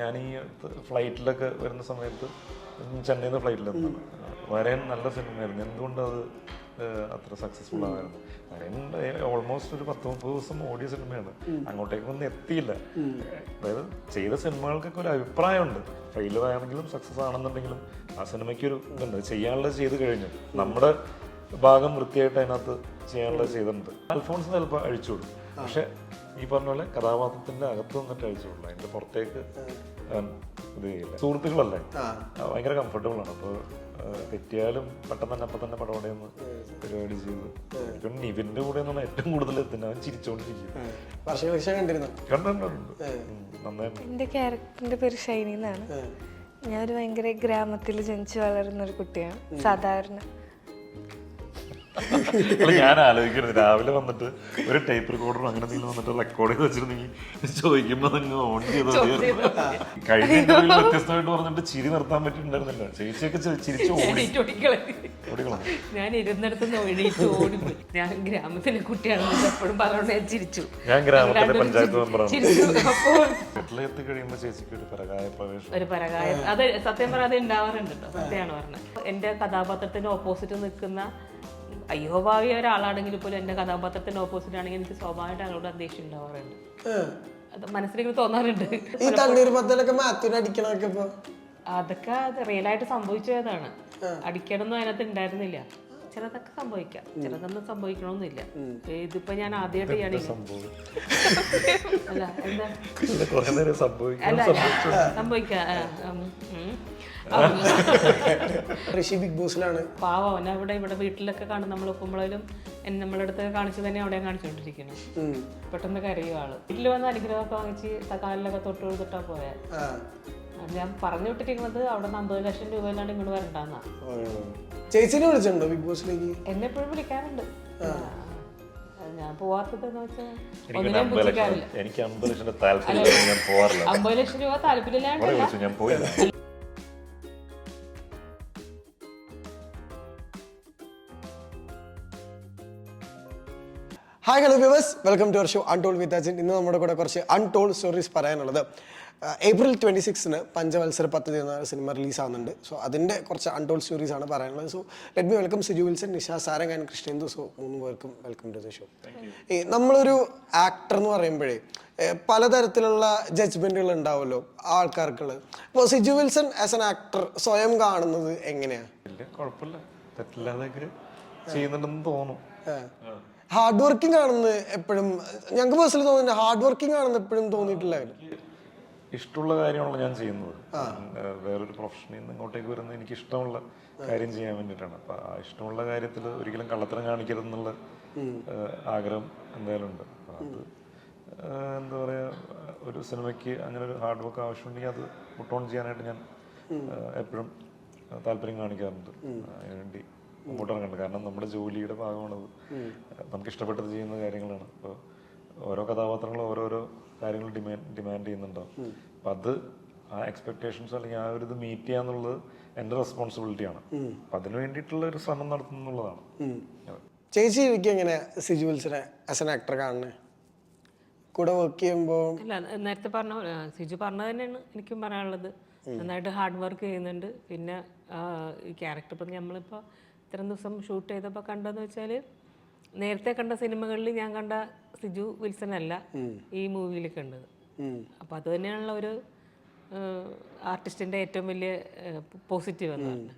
ഞാൻ ഈ ഫ്ലൈറ്റിലൊക്കെ വരുന്ന സമയത്ത് ചെന്നൈയിൽ നിന്ന് ഫ്ലൈറ്റിലെത്തുന്നു. വരൻ നല്ല സിനിമയായിരുന്നു. എന്തുകൊണ്ടത് അത്ര സക്സസ്ഫുൾ ആയിരുന്നു? വരൻ ഓൾമോസ്റ്റ് ഒരു 10-30 ദിവസം ഓടിയ സിനിമയാണ്. അങ്ങോട്ടേക്കൊന്നും എത്തിയില്ല. അതായത് ചെയ്ത സിനിമകൾക്കൊക്കെ ഒരു അഭിപ്രായമുണ്ട്. ഫെയിലർ ആണെങ്കിലും സക്സസ് ആണെന്നുണ്ടെങ്കിലും ആ സിനിമയ്ക്കൊരു ഇതുണ്ട്. ചെയ്യാനുള്ളത് ചെയ്ത് കഴിഞ്ഞു. നമ്മുടെ ഭാഗം വൃത്തിയായിട്ട് അതിനകത്ത് ചെയ്യാനുള്ളത് ചെയ്തിട്ടുണ്ട്. അൽഫോൺസ് ചിലപ്പോൾ അഴിച്ചുവിടും. പക്ഷെ ഈ പറഞ്ഞ പോലെ കഥാപാത്രത്തിന്റെ അകത്ത് വന്നിട്ട് അഴിച്ചുവിടില്ല. അതിന്റെ പുറത്തേക്ക് ഇത് ചെയ്യില്ല. സുഹൃത്തുക്കളല്ലേ, ഭയങ്കര കംഫർട്ടബിൾ ആണ്. അപ്പോൾ തെറ്റിയാലും പെട്ടെന്ന് തന്നെ അപ്പം തന്നെ പടപടയൊന്ന് പരിപാടി ചെയ്ത്. പിന്നെ നിവിന്റെ കൂടെ നിന്നാണ് ഏറ്റവും കൂടുതൽ എത്തുന്നത്. അവൻ ചിരിച്ചോണ്ടിരിക്കും. കണ്ടിട്ടുണ്ട് നന്നായിട്ട്. എന്റെ ക്യാരക്ടറിന്റെ പേര് ഷൈനി എന്നാണ്. ഞാനൊരു ഭയങ്കര ഗ്രാമത്തിൽ ജനിച്ചു വളരുന്ന ഒരു കുട്ടിയാണ്. സാധാരണ ഞാൻ ആലോചിക്കുന്നത് രാവിലെ വന്നിട്ട് ഒരു ടൈപ്പ് റെക്കോർഡർ അങ്ങനെ എന്തെങ്കിലും വന്നിട്ട് റെക്കോർഡ് ചെയ്ത് വെച്ചിരുന്നെങ്കിൽ ചോദിക്കുമ്പോ നിങ്ങൾ ഓൺ ചെയ്ത് കഴിഞ്ഞ ഇന്റർവ്യൂവിൽ വ്യത്യസ്തമായിട്ട് പറഞ്ഞിട്ട് ചിരി നിർത്താൻ പറ്റിയിട്ടുണ്ടായിരുന്നില്ല. ചേച്ചിയൊക്കെ ചിരിച്ചു ഓടിക്കളാം. ഞാൻ ഇരുന്നിടത്തുനിന്ന് എണീറ്റ് ഓടിപ്പോയി. ഞാൻ ഗ്രാമത്തിലെ കുട്ടിയാണെന്ന് എപ്പോഴും പറഞ്ഞോണ്ട് ഞാൻ ചിരിച്ചു. ഞാൻ ഗ്രാമത്തിലെ പഞ്ചായത്ത് മെമ്പറാണ്. വീട്ടിലെത്തി കഴിയുമ്പോൾ ചേച്ചിക്ക് ഒരു പരകായ പ്രവേശം, ഒരു പരകായ, അത് സത്യം പറഞ്ഞാൽ അത് ഉണ്ടാവാറുണ്ട് കേട്ടോ. സത്യമാണ് പറഞ്ഞത്. എന്റെ കഥാപാത്രത്തിന്റെ ഓപ്പോസിറ്റ് നിൽക്കുന്ന അയ്യോഭാവിയ ഒരാളാണെങ്കിൽ പോലും എന്റെ കഥാപാത്രത്തിന്റെ ഓപ്പോസിറ്റ് ആണെങ്കിൽ എനിക്ക് സ്വാഭാവികമായിട്ട് അവരോട് ദേഷ്യം ഉണ്ടാവാറുണ്ട്. അത് മനസ്സിലേക്ക് തോന്നാറുണ്ട്. അതൊക്കെ റിയലായിട്ട് സംഭവിച്ചതാണ്. അടിക്കണമെന്നും അതിനകത്ത് ഉണ്ടായിരുന്നില്ല. ചിലതൊക്കെ സംഭവിക്കാം, ചിലതൊന്നും സംഭവിക്കണമെന്നില്ല. ഇതിപ്പോ ഞാൻ ആദ്യമായിട്ട് ചെയ്യണ അല്ല എന്താ അല്ല സംഭവിക്കാം. ബിഗ് ബോസിലാണ് പാവം അവനെ ഇവിടെ വീട്ടിലൊക്കെ കാണും. നമ്മൾ ഒക്കുമ്പോഴും നമ്മളെ അടുത്ത് കാണിച്ചു തന്നെ അവിടെ കാണിച്ചുകൊണ്ടിരിക്കണം. പെട്ടെന്ന് കരയും ആള്. വീട്ടിൽ വന്ന് അനുഗ്രഹമൊക്കെ വാങ്ങിച്ച് കാലിലൊക്കെ തൊട്ട് കൊടുത്തിട്ടാ പോയാ. ഞാൻ പറഞ്ഞു വിട്ടിരിക്കുന്നത് അവിടെ 50 ലക്ഷം രൂപയിലാണ് ഇങ്ങോട്ട് വരണ്ടെന്നാ. ചേച്ചിനെ വിളിച്ചിട്ടുണ്ടോ ബിഗ് ബോസിലേക്ക്? എന്നെ എപ്പോഴും വിളിക്കാറുണ്ട്. ഞാൻ പോവാത്തതെന്ന് വെച്ചാൽ ഒന്നിനെയും ബുദ്ധിക്കാറില്ല. എനിക്ക് 50 ലക്ഷം താല്പര്യം, ഞാൻ പോവാറില്ല. 50 ലക്ഷം രൂപ താല്പര്യമില്ലാണ്ട് ഞാൻ പോയില്ല. Hi hello viewers, welcome to our show untold with Ajin. ഇന്ന് നമ്മുടെ കൂടെ കുറച്ച് അൺടോൾഡ് സ്റ്റോറീസ് പറയാനുള്ളത്. ഏപ്രിൽ 26 പഞ്ചവത്സര പദ്ധതി എന്ന സിനിമ റിലീസാകുന്നുണ്ട്. സോ അതിൻ്റെ കുറച്ച് അൺടോൾഡ് സ്റ്റോറീസ് ആണ് പറയാനുള്ളത്. So let me welcome Siju Wilson, Nisha Sarang and Krishnendu. So 3 പേർക്കും വെൽക്കം ടു ദ ഷോ. നമ്മളൊരു ആക്ടർ എന്ന് പറയുമ്പോഴേ പലതരത്തിലുള്ള ജഡ്ജ്മെന്റുകൾ ഉണ്ടാവുമല്ലോ ആൾക്കാർക്കുള്ളത്. അപ്പോൾ Siju Wilson as an actor സ്വയം കാണുന്നത് എങ്ങനെയാണ്? കുഴപ്പമില്ല, തെറ്റില്ലാതൊക്കെ ചെയ്യുന്നുണ്ടെന്ന് തോന്നും. ഹാർഡ് വർക്കിംഗ് ആണെന്ന് എപ്പോഴും ഞങ്ങൾക്ക് പേഴ്സണലി തോന്നുന്നുണ്ട്. ഹാർഡ് വർക്കിംഗ് ആണെന്ന് എപ്പോഴും തോന്നിയിട്ടില്ല. ഇഷ്ടമുള്ള കാര്യമാണല്ലോ ഞാൻ ചെയ്യുന്നത്. വേറൊരു പ്രൊഫഷനിൽ നിന്ന് ഇങ്ങോട്ടേക്ക് വരുന്നത് എനിക്ക് ഇഷ്ടമുള്ള കാര്യം ചെയ്യാൻ വേണ്ടിയിട്ടാണ്. അപ്പം ആ ഇഷ്ടമുള്ള കാര്യത്തിൽ ഒരിക്കലും കള്ളത്തരം കാണിക്കരുതെന്നുള്ള ആഗ്രഹം എന്തായാലും ഉണ്ട്. അപ്പം അത് എന്താ പറയുക, ഒരു സിനിമയ്ക്ക് അങ്ങനെ ഒരു ഹാർഡ് വർക്ക് ആവശ്യമുണ്ടെങ്കിൽ അത് പുട്ട് ഓൺ ചെയ്യാനായിട്ട് ഞാൻ എപ്പോഴും താല്പര്യം കാണിക്കാറുണ്ട്. അതിനുവേണ്ടി മുമ്പോട്ട് ഇറങ്ങുന്നുണ്ട്. കാരണം നമ്മുടെ ജോലിയുടെ ഭാഗമാണത്. നമുക്ക് ഇഷ്ടപ്പെട്ടത് ചെയ്യുന്ന കാര്യങ്ങളാണ്. അപ്പോൾ ഓരോ കഥാപാത്രങ്ങളും ഓരോരോ കാര്യങ്ങൾ ഡിമാൻഡ് ചെയ്യുന്നുണ്ടാവും. അപ്പം അത് ആ എക്സ്പെക്ടേഷൻസ് അല്ലെങ്കിൽ ആ ഒരു ഇത് മീറ്റ് ചെയ്യാന്നുള്ളത് എൻ്റെ റെസ്പോൺസിബിലിറ്റിയാണ്. അപ്പം അതിന് വേണ്ടിയിട്ടുള്ള ഒരു ശ്രമം നടത്തുന്നുള്ളതാണ്. ചേച്ചി എനിക്ക് എങ്ങനെ സിജു വിൽസനെ ആസ് എൻ ആക്ടർ കാണുന്നത്? കൂടെ വർക്ക് ചെയ്യുമ്പോൾ അല്ല, നേരത്തെ പറഞ്ഞ സിജു പറഞ്ഞത് തന്നെയാണ് എനിക്കും പറയാനുള്ളത്. നന്നായിട്ട് ഹാർഡ് വർക്ക് ചെയ്യുന്നുണ്ട്. പിന്നെ ഈ ക്യാരക്ടർ ഇപ്പം നമ്മളിപ്പോൾ ഇത്രയും ദിവസം ഷൂട്ട് ചെയ്തപ്പോൾ കണ്ടതെന്ന് വെച്ചാൽ നേരത്തെ കണ്ട സിനിമകളിൽ ഞാൻ കണ്ട സിജു വിൽസൺ അല്ല ഈ മൂവിയിൽ കണ്ടത്. അപ്പം അത് തന്നെയാണുള്ള ഒരു ആർട്ടിസ്റ്റിൻ്റെ ഏറ്റവും വലിയ പോസിറ്റീവ് എന്ന് പറഞ്ഞാൽ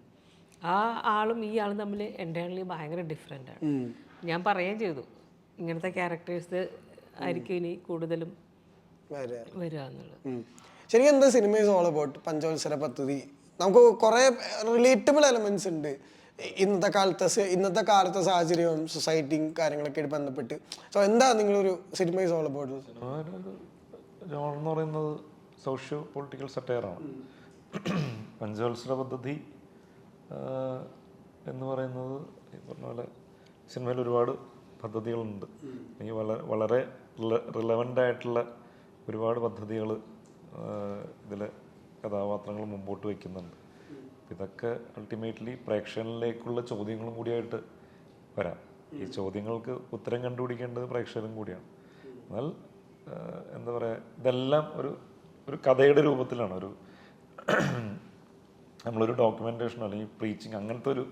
ആ ആളും ഈ ആളും തമ്മിൽ എൻ്റെ ഭയങ്കര ഡിഫറെൻ്റ് ആണ്. ഞാൻ പറയുകയും ചെയ്തു, ഇങ്ങനത്തെ ക്യാരക്ടേഴ്സ് ആയിരിക്കും ഇനി കൂടുതലും വരിക എന്നുള്ളത്. ശരിക്കും എന്താ സിനിമ ഈസ് ഓൾ അബൌട്ട്? പഞ്ചവത്സര പദ്ധതി നമുക്ക് കുറേ റിലേറ്റബിൾ എലമെന്റ്സ് ഉണ്ട് ഇന്നത്തെ കാലത്തെ സാഹചര്യവും സൊസൈറ്റിയും കാര്യങ്ങളൊക്കെ ആയിട്ട് ബന്ധപ്പെട്ട്. സോ എന്താ നിങ്ങളൊരു cinema is all about? John എന്ന് പറയുന്നത് സോഷ്യോ പൊളിറ്റിക്കൽ സറ്റയറാണ്. പഞ്ചവത്സര പദ്ധതി എന്ന് പറയുന്നത് ഈ പറഞ്ഞ പോലെ സിനിമയിൽ ഒരുപാട് പദ്ധതികളുണ്ട്. എനിക്ക് വളരെ റിലവൻ്റ് ആയിട്ടുള്ള ഒരുപാട് പദ്ധതികൾ ഇതിലെ കഥാപാത്രങ്ങൾ മുമ്പോട്ട് വയ്ക്കുന്നുണ്ട്. ഇതൊക്കെ അൾട്ടിമേറ്റ്ലി പ്രേക്ഷകരിലേക്കുള്ള ചോദ്യങ്ങളും കൂടിയായിട്ട് വരാം. ഈ ചോദ്യങ്ങൾക്ക് ഉത്തരം കണ്ടുപിടിക്കേണ്ടത് പ്രേക്ഷകരും കൂടിയാണ്. എന്നാൽ എന്താ പറയുക, ഇതെല്ലാം ഒരു ഒരു കഥയുടെ രൂപത്തിലാണ്, നമ്മളൊരു ഡോക്യുമെൻറ്റേഷനോ അല്ലെങ്കിൽ പ്രീച്ചിങ് അങ്ങനത്തെ ഒരു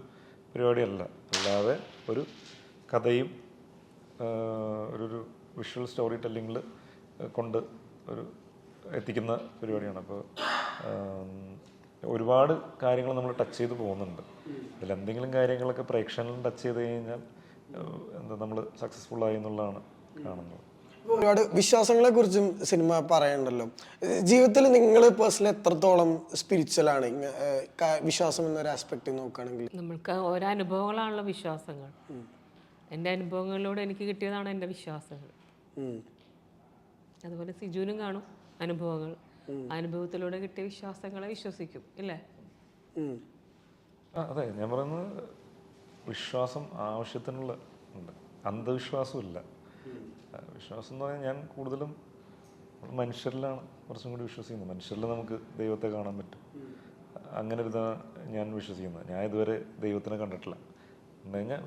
പരിപാടിയല്ല. അല്ലാതെ ഒരു കഥയും ഒരു വിഷ്വൽ സ്റ്റോറി ടെല്ലിങ്ങിൽ കൊണ്ട് എത്തിക്കുന്ന പരിപാടിയാണ്. അപ്പോൾ ഒരുപാട് കാര്യങ്ങൾ നമ്മൾ ടച്ച് ചെയ്ത് പോകുന്നുണ്ട്. അതിലെന്തെങ്കിലും കാര്യങ്ങളൊക്കെ പ്രേക്ഷകനിൽ ടച്ച് ചെയ്ത് കഴിഞ്ഞാൽ നമ്മൾ സക്സസ്ഫുൾ ആയി എന്നുള്ളതാണ് കാണുന്നത്. ഒരുപാട് വിശ്വാസങ്ങളെ കുറിച്ചും സിനിമ പറയാനുണ്ടല്ലോ. ജീവിതത്തിൽ നിങ്ങൾ പേഴ്സണലി എത്രത്തോളം സ്പിരിച്വൽ ആണ് വിശ്വാസം എന്നൊരു ആസ്പെക്ട് നോക്കുകയാണെങ്കിൽ? നമ്മൾക്ക് ഓരോ അനുഭവങ്ങളാണല്ലോ വിശ്വാസങ്ങൾ. എൻ്റെ അനുഭവങ്ങളിലൂടെ എനിക്ക് കിട്ടിയതാണ് എൻ്റെ വിശ്വാസങ്ങൾ. അതുപോലെ സിജുവിനും കാണും അനുഭവങ്ങൾ. അനുഭവത്തിലൂടെ കിട്ടിയ വിശ്വാസങ്ങളെ വിശ്വസിക്കും, ഇല്ലേ? അതെ, ഞാൻ പറയുന്നത് വിശ്വാസം ആവശ്യത്തിനുള്ള ഉണ്ട്, അന്ധവിശ്വാസമില്ല. വിശ്വാസം എന്ന് പറഞ്ഞാൽ ഞാൻ കൂടുതലും മനുഷ്യരിലാണ് കുറച്ചും കൂടി വിശ്വസിക്കുന്നത്. മനുഷ്യരിൽ നമുക്ക് ദൈവത്തെ കാണാൻ പറ്റും. അങ്ങനെ ഒരു ഞാൻ വിശ്വസിക്കുന്നത്. ഞാൻ ഇതുവരെ ദൈവത്തിനെ കണ്ടിട്ടില്ല. എന്ന് കഴിഞ്ഞാൽ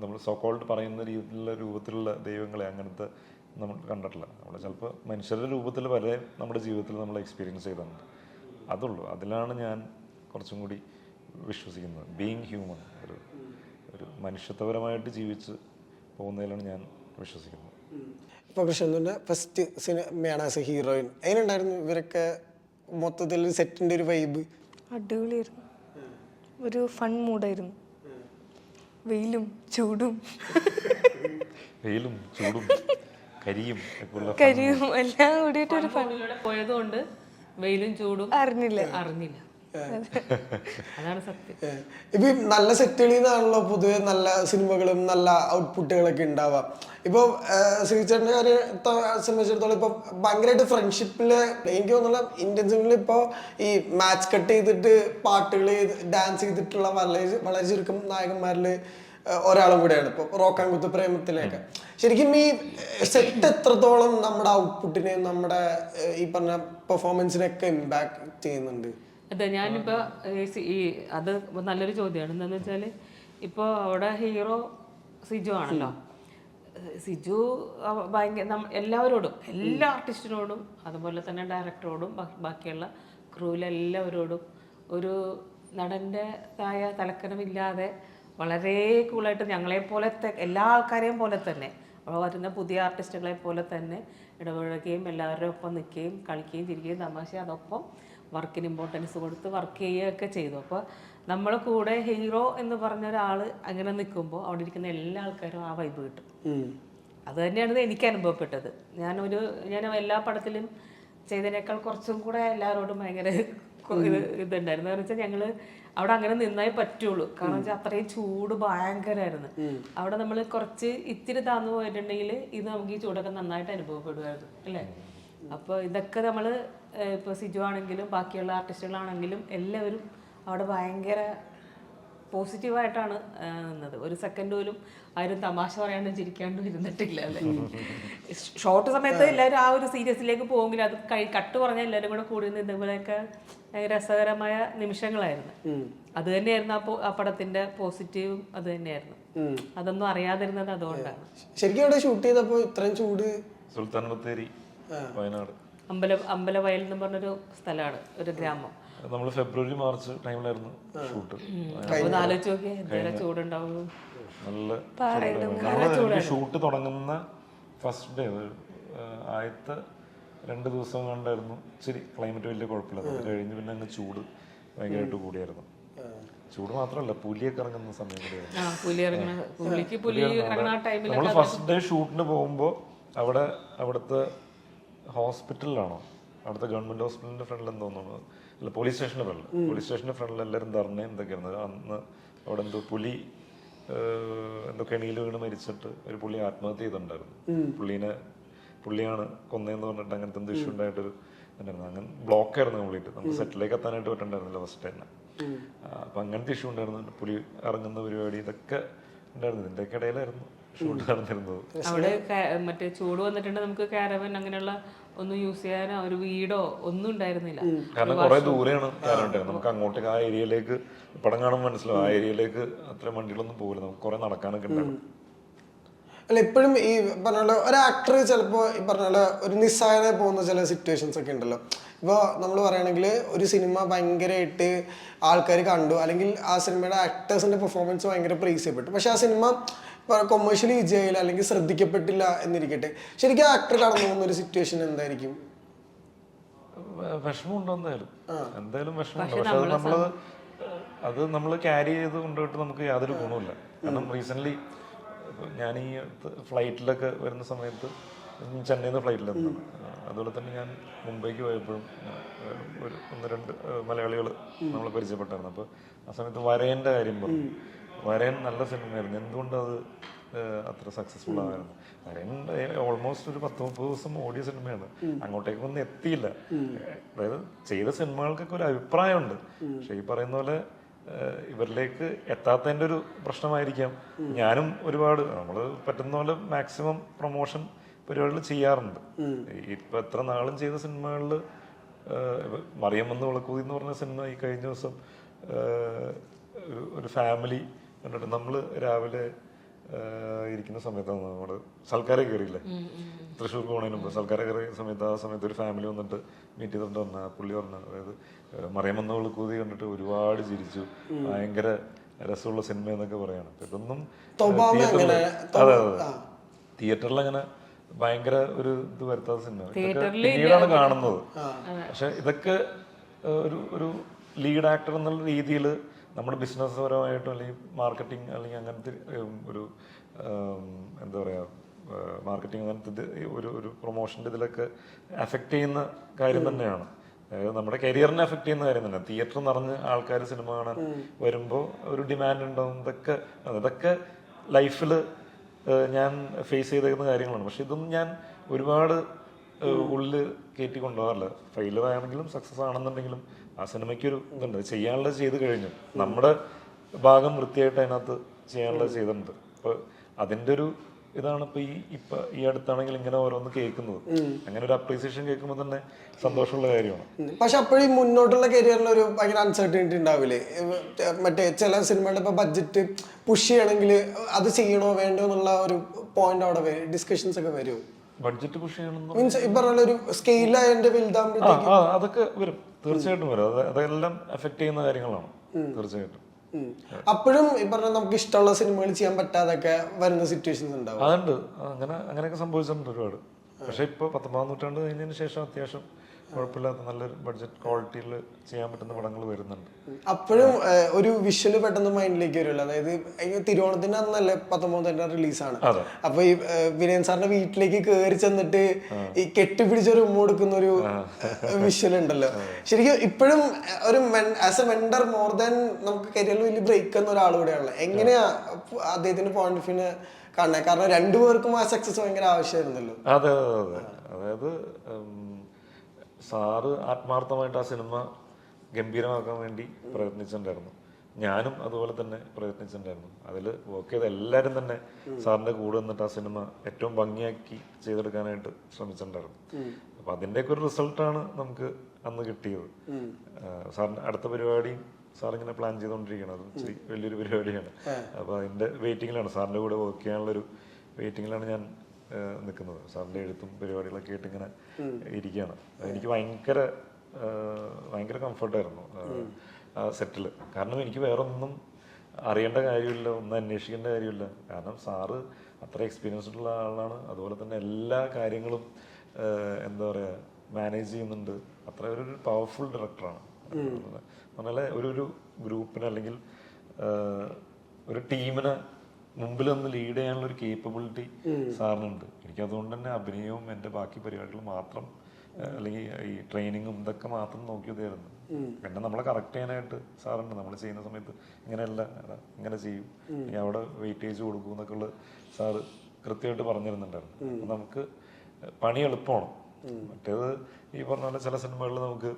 നമ്മൾ സോക്കോൾഡ് പറയുന്ന രൂപത്തിലുള്ള ദൈവങ്ങളെ അങ്ങനത്തെ നമ്മൾ കണ്ടിട്ടില്ല. നമ്മൾ ചിലപ്പോൾ മനുഷ്യരുടെ രൂപത്തിൽ പല നമ്മുടെ ജീവിതത്തിൽ നമ്മൾ എക്സ്പീരിയൻസ് ചെയ്തിട്ടുണ്ട്. അതുള്ളൂ. അതിലാണ് ഞാൻ കുറച്ചും കൂടി വിശ്വസിക്കുന്നത്. ബീയിങ് ഹ്യൂമൻ, ഒരു മനുഷ്യത്വപരമായിട്ട് ജീവിച്ച് പോകുന്നതിലാണ് ഞാൻ വിശ്വസിക്കുന്നത്. ഇപ്പോൾ കൃഷ്ണൻ്റെ ഫസ്റ്റ് സിനിമയാണ് ആസ് എ ഹീറോയിൻ. എങ്ങനെയുണ്ടായിരുന്നു ഇവരൊക്കെ മൊത്തത്തിൽ സെറ്റിൻ്റെ ഒരു വൈബ്? അടിപൊളിയായിരുന്നു. ഒരു ഫൺ മൂഡായിരുന്നു. വെയിലും ചൂടും കരിയും എല്ലാം കൂടിയിട്ട് ഒരു ഫൺ. പോയതുകൊണ്ട് വെയിലും ചൂടും അറിഞ്ഞില്ല. അതാണ് സത്യം. ഇപ്പൊ നല്ല സെറ്റുകളിൽ നിന്നാണല്ലോ പൊതുവെ നല്ല സിനിമകളും നല്ല ഔട്ട്പുട്ടുകളൊക്കെ ഉണ്ടാവുക. ഇപ്പൊ ശ്രീചേട്ടൻ്റെ കാര്യം സംബന്ധിച്ചിടത്തോളം ഇപ്പൊ ഭയങ്കരമായിട്ട് ഫ്രണ്ട്ഷിപ്പില് എനിക്ക് തോന്നുന്നില്ല ഇന്ത്യൻ സിനിമയിൽ ഇപ്പൊ ഈ മാച്ച് കട്ട് ചെയ്തിട്ട് പാട്ടുകൾ ഡാൻസ് ചെയ്തിട്ടുള്ള വളരെ ചുരുക്കം നായകന്മാരിൽ ഒരാളും കൂടെയാണ് ഇപ്പൊ റോക്കാങ്കുത്ത് പ്രേമത്തിലേക്ക്. ശരിക്കും ഈ സെറ്റ് എത്രത്തോളം നമ്മുടെ ഔട്ട്പുട്ടിനെയും നമ്മുടെ ഈ പറഞ്ഞ പെർഫോമൻസിനെയൊക്കെ ഇമ്പാക്ട് ചെയ്യുന്നുണ്ട്? അതെ, ഞാനിപ്പോൾ അത് നല്ലൊരു ചോദ്യമാണ്. എന്താണെന്ന് വെച്ചാൽ ഇപ്പോൾ അവിടെ ഹീറോ സിജു ആണല്ലോ. സിജു ഭയങ്കര എല്ലാവരോടും, എല്ലാ ആർട്ടിസ്റ്റിനോടും, അതുപോലെ തന്നെ ഡയറക്ടറോടും ബാക്കിയുള്ള ക്രൂവിലെല്ലാവരോടും ഒരു നടൻ്റെതായ തലക്കനമില്ലാതെ വളരെ കൂളായിട്ട് ഞങ്ങളെപ്പോലത്തെ എല്ലാ ആൾക്കാരെയും പോലെ തന്നെ വരുന്ന പുതിയ ആർട്ടിസ്റ്റുകളെ പോലെ തന്നെ ഇടപഴകുകയും എല്ലാവരുടെ ഒപ്പം നിൽക്കുകയും കളിക്കുകയും ചിരിക്കുകയും തമാശ അതൊപ്പം വർക്കിന് ഇമ്പോർട്ടൻസ് കൊടുത്ത് വർക്ക് ചെയ്യുകയൊക്കെ ചെയ്തു. അപ്പോൾ നമ്മൾ കൂടെ ഹീറോ എന്ന് പറഞ്ഞ ഒരാൾ അങ്ങനെ നിൽക്കുമ്പോൾ അവിടെ ഇരിക്കുന്ന എല്ലാ ആൾക്കാരും ആ വൈബ് കിട്ടും. അത് തന്നെയാണ് എനിക്ക് അനുഭവപ്പെട്ടത്. ഞാൻ എല്ലാ പടത്തിലും ചെയ്തതിനേക്കാൾ കുറച്ചും കൂടെ എല്ലാവരോടും ഭയങ്കര ഇതുണ്ടായിരുന്നു. എന്ന് വെച്ചാൽ ഞങ്ങൾ അവിടെ അങ്ങനെ നിന്നേ പറ്റുള്ളൂ. കാരണം വെച്ചാൽ അത്രയും ചൂട് ഭയങ്കരമായിരുന്നു. അവിടെ നമ്മൾ കുറച്ച് ഇത്തിരി താന്നു പോയിട്ടുണ്ടെങ്കിൽ ഇത് നമുക്ക് ഈ ചൂടൊക്കെ നന്നായിട്ട് അനുഭവപ്പെടുമായിരുന്നു, അല്ലേ? അപ്പോൾ ഇതൊക്കെ നമ്മൾ ഇപ്പോൾ സിജു ആണെങ്കിലും ബാക്കിയുള്ള ആർട്ടിസ്റ്റുകളാണെങ്കിലും എല്ലാവരും അവിടെ ഭയങ്കര പോസിറ്റീവായിട്ടാണ് നിന്നത്. ഒരു സെക്കൻഡ് പോലും ആരും തമാശ പറയാണ്ട് ചിരിക്കാണ്ടും ഇരുന്നിട്ടില്ല, അല്ലേ? ഷോർട്ട് സമയത്ത് എല്ലാവരും ആ ഒരു സീരിയസിലേക്ക് പോകുമെങ്കിൽ അത് കട്ട് പറഞ്ഞാൽ എല്ലാവരും കൂടെ കൂടി നിന്ന് ഇതുപോലെയൊക്കെ രസകരമായ നിമിഷങ്ങളായിരുന്നു. അത് തന്നെയായിരുന്നു ആ പടത്തിന്റെ പോസിറ്റീവും അത് തന്നെയായിരുന്നു. അതൊന്നും അറിയാതിരുന്നത് അതുകൊണ്ടാണ്. ശരിക്കും അവിടെ ഷൂട്ട് ചെയ്തപ്പോൾ ഇത്രയും ചൂട്? സുൽത്താൻ ബത്തേരി, വയനാട് അമ്പലവയൽ എന്ന് പറഞ്ഞൊരു സ്ഥലമാണ്, ഒരു ഗ്രാമം. നമ്മൾ ഫെബ്രുവരി മാർച്ച് ടൈമിലായിരുന്നു ഷൂട്ട്. ആലോചിച്ച് നോക്കിയാൽ എന്തെങ്കിലും ചൂടുണ്ടാവും. നല്ല ഷൂട്ട് തുടങ്ങുന്ന ഫസ്റ്റ് ഡേ ആദ്യത്തെ 2 ദിവസം കണ്ടായിരുന്നു ഇച്ചിരി ക്ലൈമറ്റ് വലിയ കുഴപ്പമില്ല. അത് കഴിഞ്ഞ് പിന്നെ അങ്ങ് ചൂട് ഭയങ്കരമായിട്ട് കൂടിയായിരുന്നു. ചൂട് മാത്രമല്ല, പുലിയൊക്കെ ഇറങ്ങുന്ന സമയം കൂടിയായിരുന്നു. നമ്മൾ ഫസ്റ്റ് ഡേ ഷൂട്ടിന് പോകുമ്പോൾ അവിടുത്തെ ഹോസ്പിറ്റലിലാണോ, അവിടുത്തെ ഗവൺമെന്റ് ഹോസ്പിറ്റലിന്റെ ഫ്രണ്ടിൽ എന്ന് തോന്നുന്നു, അല്ല പോലീസ് സ്റ്റേഷന്റെ ഫ്രണ്ടിൽ എല്ലാവരും ധർണ എന്തൊക്കെയായിരുന്നു. അന്ന് അവിടെ എന്തോ പുലി എന്തോ കെണിയിൽ വീണ് മരിച്ചിട്ട് ഒരു പുള്ളി ആത്മഹത്യ ചെയ്തിട്ടുണ്ടായിരുന്നു. പുള്ളിയാണ് കൊന്നതെന്ന് പറഞ്ഞിട്ട് അങ്ങനത്തെ എന്തോ ഇഷ്യൂ ഉണ്ടായിട്ടൊരു ഉണ്ടായിരുന്നു. അങ്ങനെ ബ്ലോക്കായിരുന്നു കംപ്ലീറ്റ്. നമുക്ക് സെറ്റിലേക്ക് എത്താനായിട്ട് പറ്റുന്നുണ്ടായിരുന്നില്ല ഫസ്റ്റ് തന്നെ. അപ്പം അങ്ങനത്തെ ഇഷ്യൂ ഉണ്ടായിരുന്നു. പുലി ഇറങ്ങുന്ന പരിപാടി ഇതൊക്കെ ഉണ്ടായിരുന്നു. ഇതിൻ്റെയൊക്കെ ഇടയിലായിരുന്നു ഷൂട്ട് നടന്നിരുന്നത്. അവിടെ മറ്റേ ചൂട് വന്നിട്ടുണ്ട്, നമുക്ക് കാരവൻ അങ്ങനെയുള്ള ഒന്നും യൂസ് ചെയ്യാനോ ഒരു വീടോ ഒന്നും ഉണ്ടായിരുന്നില്ല. കാരണം കുറെ ദൂരെയാണ് കാരവൻ. നമുക്ക് അങ്ങോട്ടേക്ക് ആ ഏരിയയിലേക്ക് പടം കാണുമ്പോൾ മനസ്സിലാവും, ആ ഏരിയയിലേക്ക് അത്ര വണ്ടികളൊന്നും പോകില്ല. നമുക്ക് കുറെ നടക്കാനൊക്കെ ഉണ്ടായിരുന്നു. അല്ല ഇപ്പോഴും ഈ പറഞ്ഞ പോലെ ഒരു ആക്ടർ ചിലപ്പോൾ ഈ പറഞ്ഞ പോലെ ഒരു നിസ്സായനായി പോകുന്ന ചില സിറ്റുവേഷൻസ് ഒക്കെ ഉണ്ടല്ലോ. ഇപ്പോൾ നമ്മൾ പറയുകയാണെങ്കിൽ ഒരു സിനിമ ഭയങ്കരമായിട്ട് ആൾക്കാർ കണ്ടു, അല്ലെങ്കിൽ ആ സിനിമയുടെ ആക്ടേഴ്സിന്റെ പെർഫോമൻസ് ഭയങ്കര പ്രൈസ് ചെയ്യപ്പെട്ടു, പക്ഷെ ആ സിനിമ കൊമേഴ്ഷ്യലി വിജയില്ല അല്ലെങ്കിൽ ശ്രദ്ധിക്കപ്പെട്ടില്ല എന്നിരിക്കട്ടെ, ശരിക്കും ആക്ടർ കടന്നു പോകുന്ന ഒരു സിറ്റുവേഷൻ എന്തായിരിക്കും? വിഷമമുണ്ടോ? എന്തായാലും വിഷമമുണ്ട്. പക്ഷെ അത് നമ്മൾ ക്യാരി ചെയ്ത് കൊണ്ടുപോയിട്ട് നമുക്ക് യാതൊരു ഗുണമില്ല. കാരണം റീസെന്റ് ഞാൻ ഈ ഫ്ലൈറ്റിലൊക്കെ വരുന്ന സമയത്ത് ചെന്നൈയിൽ നിന്ന് ഫ്ലൈറ്റിലെത്തുന്നു. അതുപോലെ തന്നെ ഞാൻ മുംബൈക്ക് പോയപ്പോഴും ഒരു 1-2 മലയാളികൾ നമ്മൾ പരിചയപ്പെട്ടായിരുന്നു. അപ്പോൾ ആ സമയത്ത് വരയൻ്റെ കാര്യം പറഞ്ഞു. വരയൻ നല്ല സിനിമയായിരുന്നു. എന്തുകൊണ്ടത് അത്ര സക്സസ്ഫുൾ ആയിരുന്നു? വരയൻ ഓൾമോസ്റ്റ് ഒരു 10-30 ദിവസം ഓടിയ സിനിമയാണ്. അങ്ങോട്ടേക്കൊന്നും എത്തിയില്ല. അതായത് ചെയ്ത സിനിമകൾക്കൊക്കെ ഒരു അഭിപ്രായമുണ്ട്, പക്ഷെ ഈ പറയുന്ന പോലെ ഇവരിലേക്ക് എത്താത്തതിൻ്റെ ഒരു പ്രശ്നമായിരിക്കാം. ഞാനും ഒരുപാട് നമ്മൾ പറ്റുന്ന പോലെ മാക്സിമം പ്രൊമോഷൻ പരിപാടികൾ ചെയ്യാറുണ്ട്. ഇപ്പൊ എത്ര നാളും ചെയ്ത സിനിമകളിൽ മറിയം വന്ന് വിളക്കൂതി എന്ന് പറഞ്ഞ സിനിമ ഈ കഴിഞ്ഞ ദിവസം ഒരു ഫാമിലി കണ്ടിട്ട് നമ്മൾ രാവിലെ ഇരിക്കുന്ന സമയത്താണ് നമ്മള് സൽക്കാര കയറിയില്ലേ, തൃശ്ശൂർ പോണതിന് മുമ്പ് സൽക്കാര കയറിയ സമയത്ത്, ആ സമയത്ത് ഒരു ഫാമിലി വന്നിട്ട് മീറ്റ് ചെയ്തിട്ട് പറഞ്ഞ പുള്ളി പറഞ്ഞ, അതായത് മറിയം വന്ന് വിളക്കൂതി കണ്ടിട്ട് ഒരുപാട് ചിരിച്ചു, ഭയങ്കര രസമുള്ള സിനിമ എന്നൊക്കെ പറയാണ്. ഇതൊന്നും തിയേറ്ററിൽ അങ്ങനെ ഭയങ്കര ഒരു ഇത് വരുത്താത്ത സിനിമ പിന്നീടാണ് കാണുന്നത്. പക്ഷെ ഇതൊക്കെ ഒരു ലീഡ് ആക്ടർ എന്നുള്ള രീതിയിൽ നമ്മുടെ ബിസിനസ് പരമായിട്ടും അല്ലെങ്കിൽ മാർക്കറ്റിംഗ് അല്ലെങ്കിൽ അങ്ങനത്തെ ഒരു എന്താ പറയുക, മാർക്കറ്റിംഗ് അങ്ങനത്തെ ഒരു പ്രൊമോഷൻ്റെ ഇതിലൊക്കെ അഫക്റ്റ് ചെയ്യുന്ന കാര്യം തന്നെയാണ്. അതായത് നമ്മുടെ കരിയറിനെ അഫക്റ്റ് ചെയ്യുന്ന കാര്യം തന്നെ. തിയേറ്റർ നിറഞ്ഞ് ആൾക്കാർ സിനിമ കാണാൻ വരുമ്പോൾ ഒരു ഡിമാൻഡ് ഉണ്ടാവും. ഇതൊക്കെ ലൈഫിൽ ഞാൻ ഫേസ് ചെയ്തേക്കുന്ന കാര്യങ്ങളാണ്. പക്ഷെ ഇതൊന്നും ഞാൻ ഒരുപാട് ഉള്ളിൽ കയറ്റി കൊണ്ടുപോകാറില്ല. ഫെയിലർ ആണെങ്കിലും സക്സസ് ആണെന്നുണ്ടെങ്കിലും ആ സിനിമയ്ക്കൊരു ഇതുണ്ട്, ചെയ്യാനുള്ളത് ചെയ്ത് കഴിഞ്ഞു. നമ്മുടെ ഭാഗം വൃത്തിയായിട്ട് അതിനകത്ത് ചെയ്യാനുള്ളത് ചെയ്തിട്ടുണ്ട്. അപ്പോൾ അതിൻ്റെ ഒരു ഇതാണ് ഇപ്പൊ ഈ അടുത്താണെങ്കിൽ ഇങ്ങനെ ഓരോന്ന് കേൾക്കുന്നത്. അങ്ങനെ ഒരു അപ്രീസിയേഷൻ കേൾക്കുമ്പോൾ തന്നെ സന്തോഷമുള്ള കാര്യമാണ്. പക്ഷെ അപ്പോഴും മുന്നോട്ടുള്ള കരിയറിൽ ഒരു ഭയങ്കര അൺസർട്ടനിറ്റി ഉണ്ടാവില്ലേ? മറ്റേ ചില സിനിമകളുടെ ഇപ്പൊ ബഡ്ജറ്റ് പുഷ് ചെയ്യണമെങ്കിൽ അത് ചെയ്യണോ വേണ്ടോ എന്നുള്ള ഒരു പോയിന്റ് അവിടെ ഡിസ്കഷൻസ് ഒക്കെ വരുമോ? ബഡ്ജറ്റ് പുഷ് ചെയ്യണം മീൻസ് ഈ പറഞ്ഞ ഒരു സ്കെയിലായതിന്റെ വലുതാകുമ്പോഴത്തേക്ക് അതൊക്കെ വരും, തീർച്ചയായിട്ടും വരും. അതെല്ലാം എഫക്ട് ചെയ്യുന്ന കാര്യങ്ങളാണ് തീർച്ചയായിട്ടും. അപ്പോഴും ഈ പറഞ്ഞ നമുക്ക് ഇഷ്ടമുള്ള സിനിമകൾ ചെയ്യാൻ പറ്റാതൊക്കെ വരുന്ന സിറ്റുവേഷൻസ് ഉണ്ടാവും. അതുണ്ട്, അങ്ങനെയൊക്കെ സംഭവിച്ചിട്ടുണ്ട് ഒരുപാട്. പക്ഷെ ഇപ്പൊ 19ാം നൂറ്റാണ്ട് കഴിഞ്ഞതിന് ശേഷം അത്യാവശ്യം കുഴപ്പമില്ലാത്ത നല്ലൊരു ബഡ്ജറ്റ് ക്വാളിറ്റിയിൽ ചെയ്യാൻ പറ്റുന്ന പടങ്ങൾ വരുന്നുണ്ട്. അപ്പോഴും ഒരു വിഷ്വല് പെട്ടെന്ന് മൈൻഡിലേക്ക് വരുമല്ലോ. അതായത് തിരുവോണത്തിന്റെ അന്നല്ലേ 19 റിലീസാണ്. അപ്പൊ ഈ വിനയൻ സാറിന്റെ വീട്ടിലേക്ക് കയറി ചെന്നിട്ട് ഈ കെട്ടിപ്പിടിച്ചൊരു ഉമ്മ കൊടുക്കുന്ന ഒരു വിഷ്വൽ ഉണ്ടല്ലോ. ശരിക്കും ഇപ്പോഴും ഒരു as A mentor more than നമുക്ക് കരിയറിൽ വലിയ ബ്രേക്ക് എന്ന ഒരാൾ കൂടെയാണല്ലോ. എങ്ങനെയാ അദ്ദേഹത്തിന്റെ പോയിന്റ് ഓഫ് വ്യൂവിന് കാണുന്നത്? കാരണം രണ്ടുപേർക്കും ആ സക്സസ് ഭയങ്കര ആവശ്യമായിരുന്നല്ലോ. അതെ, അതായത് സാറ് ആത്മാർത്ഥമായിട്ട് ആ സിനിമ ഗംഭീരമാക്കാൻ വേണ്ടി പ്രയത്നിച്ചിട്ടുണ്ടായിരുന്നു. ഞാനും അതുപോലെ തന്നെ പ്രയത്നിച്ചിട്ടുണ്ടായിരുന്നു. അതിൽ വർക്ക് ചെയ്ത എല്ലാവരും തന്നെ സാറിന്റെ കൂടെ നിന്നിട്ട് ആ സിനിമ ഏറ്റവും ഭംഗിയാക്കി ചെയ്തെടുക്കാനായിട്ട് ശ്രമിച്ചിട്ടുണ്ടായിരുന്നു. അപ്പൊ അതിൻ്റെയൊക്കെ ഒരു റിസൾട്ടാണ് നമുക്ക് അന്ന് കിട്ടിയത്. സാറിന്റെ അടുത്ത പരിപാടി സാറിങ്ങനെ പ്ലാൻ ചെയ്തുകൊണ്ടിരിക്കുകയാണ്. അത് ഇച്ചിരി വലിയൊരു പരിപാടിയാണ്. അപ്പൊ അതിന്റെ വെയിറ്റിങ്ങിലാണ്, സാറിന്റെ കൂടെ വർക്ക് ചെയ്യാനുള്ളൊരു വെയിറ്റിങ്ങിലാണ് ഞാൻ നിൽക്കുന്നത്. സാറിന്റെ എഴുത്തും പരിപാടികളൊക്കെ ആയിട്ട് ഇങ്ങനെ ഇരിക്കുകയാണ്. എനിക്ക് ഭയങ്കര കംഫർട്ടായിരുന്നു ആ സെറ്റിൽ. കാരണം എനിക്ക് വേറെ ഒന്നും അറിയേണ്ട കാര്യമില്ല, ഒന്നും അന്വേഷിക്കേണ്ട കാര്യമില്ല. കാരണം സാറ് അത്ര എക്സ്പീരിയൻസ്ഡ് ഉള്ള ആളാണ്. അതുപോലെ തന്നെ എല്ലാ കാര്യങ്ങളും എന്താ പറയുക മാനേജ് ചെയ്യുന്നുണ്ട്. അത്ര ഒരു പവർഫുൾ ഡയറക്ടറാണ്. പറഞ്ഞാൽ ഒരു ഗ്രൂപ്പിന് അല്ലെങ്കിൽ ഒരു ടീമിനെ മുമ്പിൽ ഒന്ന് ലീഡ് ചെയ്യാനുള്ള ഒരു കേപ്പബിലിറ്റി സാറിനുണ്ട്. എനിക്ക് അതുകൊണ്ട് തന്നെ അഭിനയവും എൻ്റെ ബാക്കി പരിപാടികളും മാത്രം അല്ലെങ്കിൽ ഈ ട്രെയിനിങ്ങും ഇതൊക്കെ മാത്രം നോക്കിയതായിരുന്നു. പിന്നെ നമ്മളെ കറക്റ്റ് ചെയ്യാനായിട്ട് സാറുണ്ട്. നമ്മൾ ചെയ്യുന്ന സമയത്ത് ഇങ്ങനെയല്ല, ഇങ്ങനെ ചെയ്യും, ഇനി അവിടെ വെയിറ്റേജ് കൊടുക്കും എന്നൊക്കെ ഉള്ള സാറ് കൃത്യമായിട്ട് പറഞ്ഞിരുന്നുണ്ടായിരുന്നു. അപ്പം നമുക്ക് പണി എളുപ്പമാണ്. മറ്റേത് ഈ പറഞ്ഞ പോലെ ചില സിനിമകളിൽ നമുക്ക്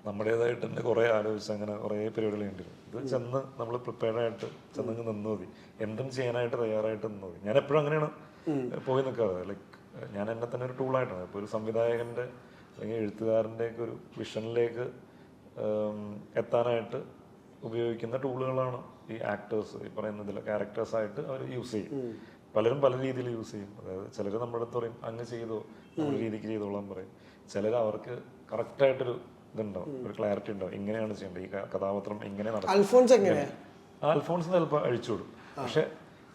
നമ്മുടേതായിട്ട് തന്നെ കുറേ ആലോചിച്ച് അങ്ങനെ കുറേ പരിപാടികൾ വേണ്ടിയിരുന്നു. ഇത് ചെന്ന് നമ്മൾ പ്രിപ്പയർഡായിട്ട് ചെന്ന് നിന്ന് മതി, എന്തും ചെയ്യാനായിട്ട് തയ്യാറായിട്ട് നിന്ന് മതി. ഞാൻ എപ്പോഴും അങ്ങനെയാണ് പോയി നിൽക്കാറ്. ലൈക്ക് ഞാൻ എന്നെ തന്നെ ഒരു ടൂളായിട്ടാണ്. ഇപ്പോൾ ഒരു സംവിധായകൻ്റെ അല്ലെങ്കിൽ എഴുത്തുകാരൻ്റെ ഒക്കെ ഒരു വിഷനിലേക്ക് എത്താനായിട്ട് ഉപയോഗിക്കുന്ന ടൂളുകളാണ് ഈ ആക്ടേഴ്സ്, ഈ പറയുന്നതിലെ ക്യാരക്ടേഴ്സായിട്ട് അവർ യൂസ് ചെയ്യും. പലരും പല രീതിയിൽ യൂസ് ചെയ്യും. അതായത് ചിലർ നമ്മുടെ അടുത്ത് പറയും അങ്ങ് ചെയ്തോ, നമ്മുടെ രീതിക്ക് ചെയ്തോളാൻ പറയും. ചിലർ അവർക്ക് കറക്റ്റായിട്ടൊരു ഇതുണ്ടാവും, ഒരു ക്ലാരിറ്റി ഉണ്ടാവും, ഇങ്ങനെയാണ് ചെയ്യേണ്ടത്, ഈ കഥാപാത്രം ഇങ്ങനെ നടക്കും. അൽഫോൺസ് ചിലപ്പോൾ അഴിച്ചുവിടും, പക്ഷെ